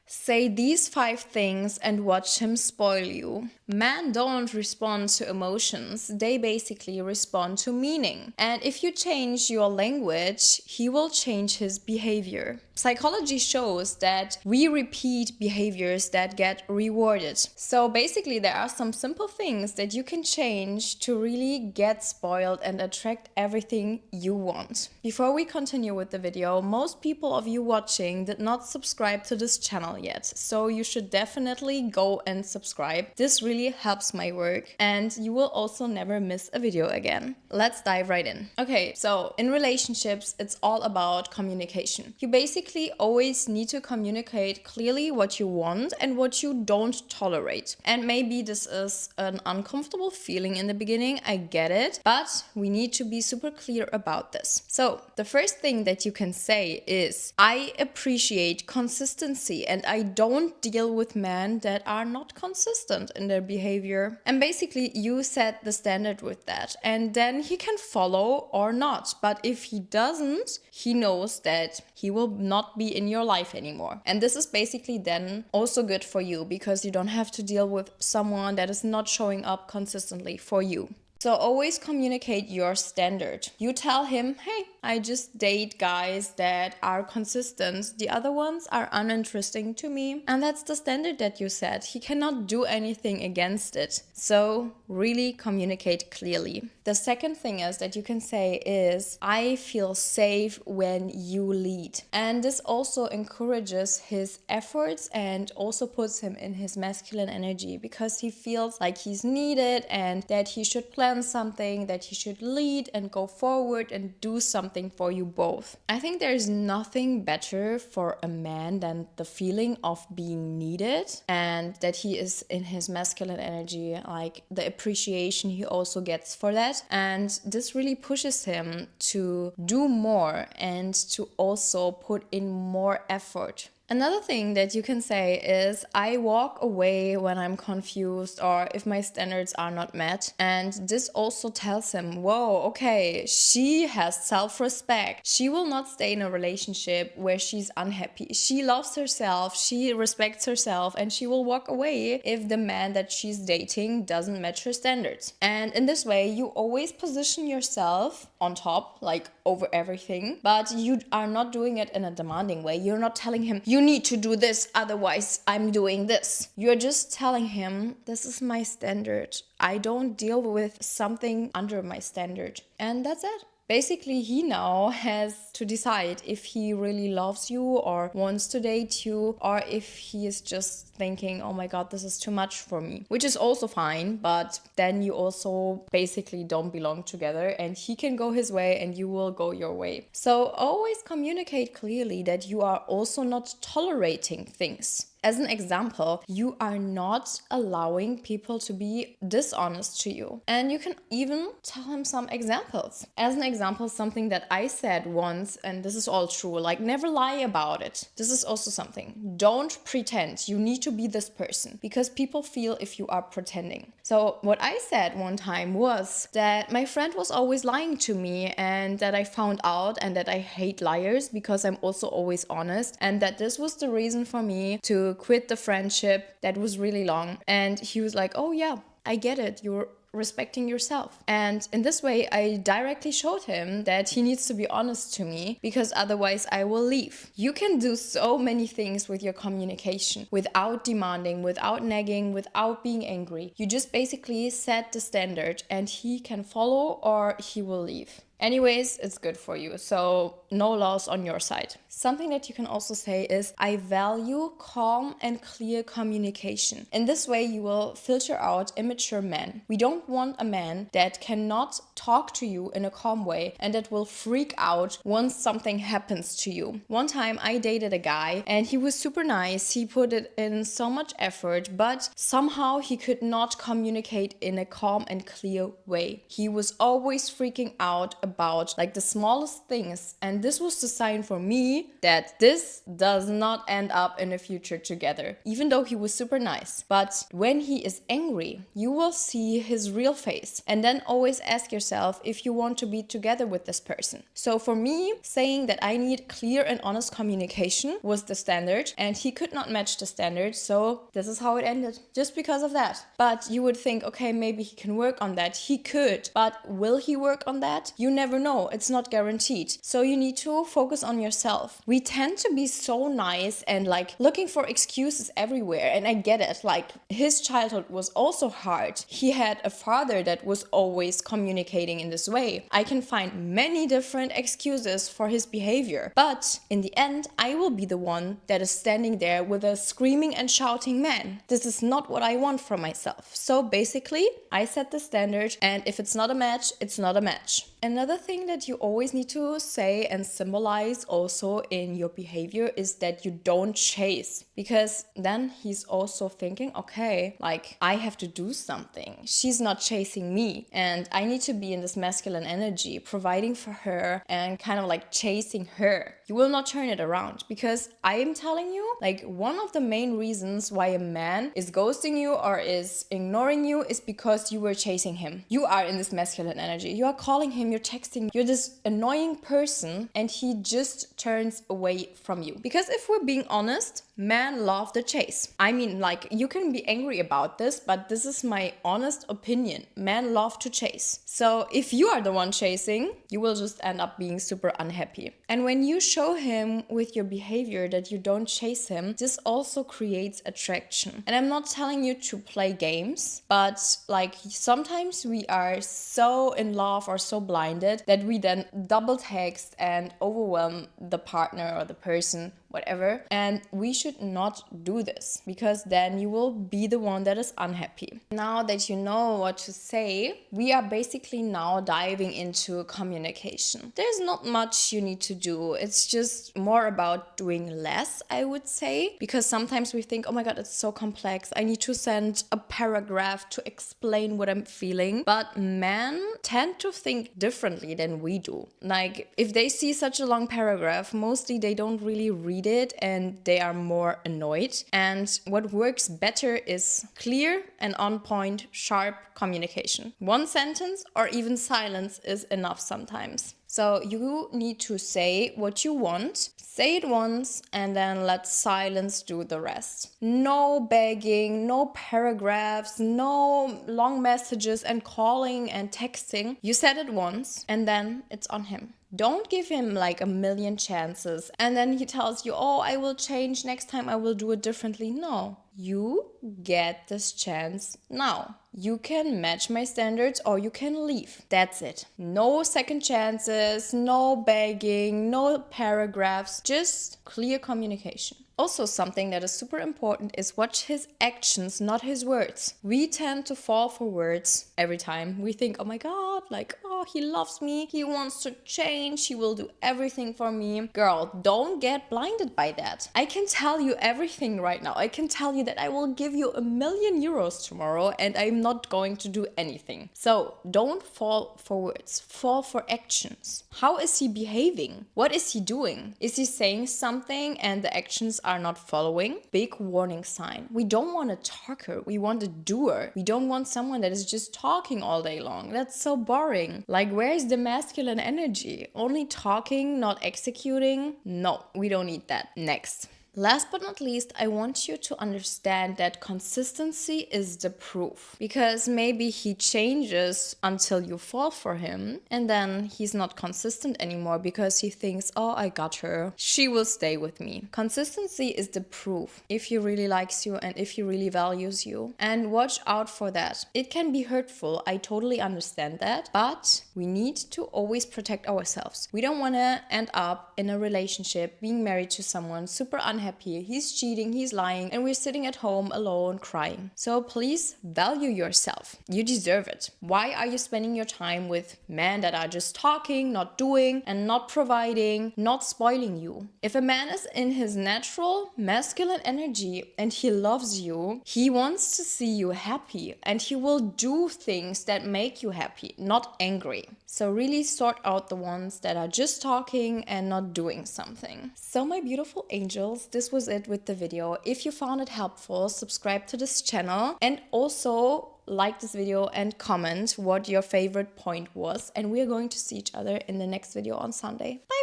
Say these 5 things and watch him spoil you. Men don't respond to emotions, they basically respond to meaning. And if you change your language, he will change his behavior. Psychology shows that we repeat behaviors that get rewarded. So basically, there are some simple things that you can change to really get spoiled and attract everything you want. Before we continue with the video, most people of you watching did not subscribe to this channel yet, so you should definitely go and subscribe. This really helps my work and you will also never miss a video again. Let's dive right in. Okay, so in relationships, it's all about communication. You basically always need to communicate clearly what you want and what you don't tolerate. And maybe this is an uncomfortable feeling in the beginning, I get it, but we need to be super clear about this. So the first thing that you can say is, I appreciate consistency and I don't deal with men that are not consistent in their behavior. And basically you set the standard with that and then he can follow or not. But if he doesn't, he knows that he will not be in your life anymore. And this is basically then also good for you because you don't have to deal with someone that is not showing up consistently for you. So always communicate your standard. You tell him, hey, I just date guys that are consistent. The other ones are uninteresting to me. And that's the standard that you set. He cannot do anything against it. So really communicate clearly. The second thing is that you can say is, I feel safe when you lead. And this also encourages his efforts and also puts him in his masculine energy because he feels like he's needed and that he should plan something, that he should lead and go forward and do something for you both. I think there's nothing better for a man than the feeling of being needed and that he is in his masculine energy, like the appreciation he also gets for that. And this really pushes him to do more and to also put in more effort. Another thing that you can say is, I walk away when I'm confused or if my standards are not met. And this also tells him, whoa, okay, she has self-respect. She will not stay in a relationship where she's unhappy. She loves herself, she respects herself, and she will walk away if the man that she's dating doesn't match her standards. And in this way, you always position yourself on top, like over everything, but you are not doing it in a demanding way. You're not telling him, you need to do this, otherwise I'm doing this. You're just telling him, this is my standard. I don't deal with something under my standard. And that's it. Basically, he now has to decide if he really loves you or wants to date you, or if he is just thinking, oh my God, this is too much for me, which is also fine. But then you also basically don't belong together and he can go his way and you will go your way. So always communicate clearly that you are also not tolerating things. As an example, you are not allowing people to be dishonest to you. And you can even tell him some examples. As an example, something that I said once, and this is all true, like never lie about it. This is also something. Don't pretend you need to be this person because people feel if you are pretending. So what I said one time was that my friend was always lying to me and that I found out and that I hate liars because I'm also always honest and that this was the reason for me to quit the friendship that was really long. And he was like, oh yeah, I get it. You're respecting yourself. And in this way, I directly showed him that he needs to be honest to me because otherwise I will leave. You can do so many things with your communication without demanding, without nagging, without being angry. You just basically set the standard and he can follow or he will leave. Anyways, it's good for you, so no loss on your side. Something that you can also say is, I value calm and clear communication. In this way, you will filter out immature men. We don't want a man that cannot talk to you in a calm way and that will freak out once something happens to you. One time I dated a guy and he was super nice. He put it in so much effort, but somehow he could not communicate in a calm and clear way. He was always freaking out about like the smallest things. And this was the sign for me that this does not end up in the future together, even though he was super nice. But when he is angry, you will see his real face. And then always ask yourself if you want to be together with this person. So for me, saying that I need clear and honest communication was the standard, and he could not match the standard. So this is how it ended, just because of that. But you would think, okay, maybe he can work on that. He could, but will he work on that? You never know. It's not guaranteed. So you need to focus on yourself. We tend to be so nice and like looking for excuses everywhere. And I get it. Like his childhood was also hard. He had a father that was always communicating in this way. I can find many different excuses for his behavior. But in the end, I will be the one that is standing there with a screaming and shouting man. This is not what I want from myself. So basically, I set the standard, and if it's not a match, it's not a match. Another thing that you always need to say and symbolize also in your behavior is that you don't chase, because then he's also thinking, okay, like I have to do something. She's not chasing me, and I need to be in this masculine energy, providing for her and kind of like chasing her. You will not turn it around, because I am telling you, like one of the main reasons why a man is ghosting you or is ignoring you is because you were chasing him. You are in this masculine energy. You are calling him, you're texting, you're this annoying person, and he just turns away from you. Because if we're being honest, men love the chase. I mean, like, you can be angry about this, but this is my honest opinion. Men love to chase. So if you are the one chasing, you will just end up being super unhappy. And when you show him with your behavior that you don't chase him, this also creates attraction. And I'm not telling you to play games, but like sometimes we are so in love or so blinded that we then double text and overwhelm the partner or the person, whatever. And we should not do this, because then you will be the one that is unhappy. Now that you know what to say, we are basically now diving into communication. There's not much you need to do. It's just more about doing less, I would say, because sometimes we think, oh my God, it's so complex. I need to send a paragraph to explain what I'm feeling. But men tend to think differently than we do. Like if they see such a long paragraph, mostly they don't really read it and they are more annoyed. And what works better is clear and on point, sharp communication. One sentence or even silence is enough sometimes. So you need to say what you want, say it once, and then let silence do the rest. No begging, no paragraphs, no long messages and calling and texting. You said it once, and then it's on him. Don't give him like a million chances and then he tells you, oh, I will change, next time I will do it differently. No, you get this chance now. You can match my standards or you can leave. That's it. No second chances, no begging, no paragraphs, just clear communication. Also, something that is super important is watch his actions, not his words. We tend to fall for words every time. We think, oh my God, like, oh, he loves me. He wants to change. He will do everything for me. Girl, don't get blinded by that. I can tell you everything right now. I can tell you that I will give you €1,000,000 tomorrow and I'm not going to do anything. So don't fall for words. Fall for actions. How is he behaving? What is he doing? Is he saying something and the actions are not following? Big warning sign. We don't want a talker. We want a doer. We don't want someone that is just talking all day long. That's so boring. Like, where is the masculine energy? Only talking, not executing? No, we don't need that. Next. Last but not least, I want you to understand that consistency is the proof. Because maybe he changes until you fall for him and then he's not consistent anymore because he thinks, oh, I got her. She will stay with me. Consistency is the proof if he really likes you and if he really values you. And watch out for that. It can be hurtful. I totally understand that. But we need to always protect ourselves. We don't want to end up in a relationship, being married to someone super unhappy. He's cheating, he's lying, and we're sitting at home alone crying. So please value yourself. You deserve it. Why are you spending your time with men that are just talking, not doing, and not providing, not spoiling you? If a man is in his natural masculine energy and he loves you, he wants to see you happy and he will do things that make you happy, not angry. So really sort out the ones that are just talking and not doing something. So my beautiful angels, this was it with the video. If you found it helpful, subscribe to this channel and also like this video and comment what your favorite point was. And we're going to see each other in the next video on Sunday. Bye!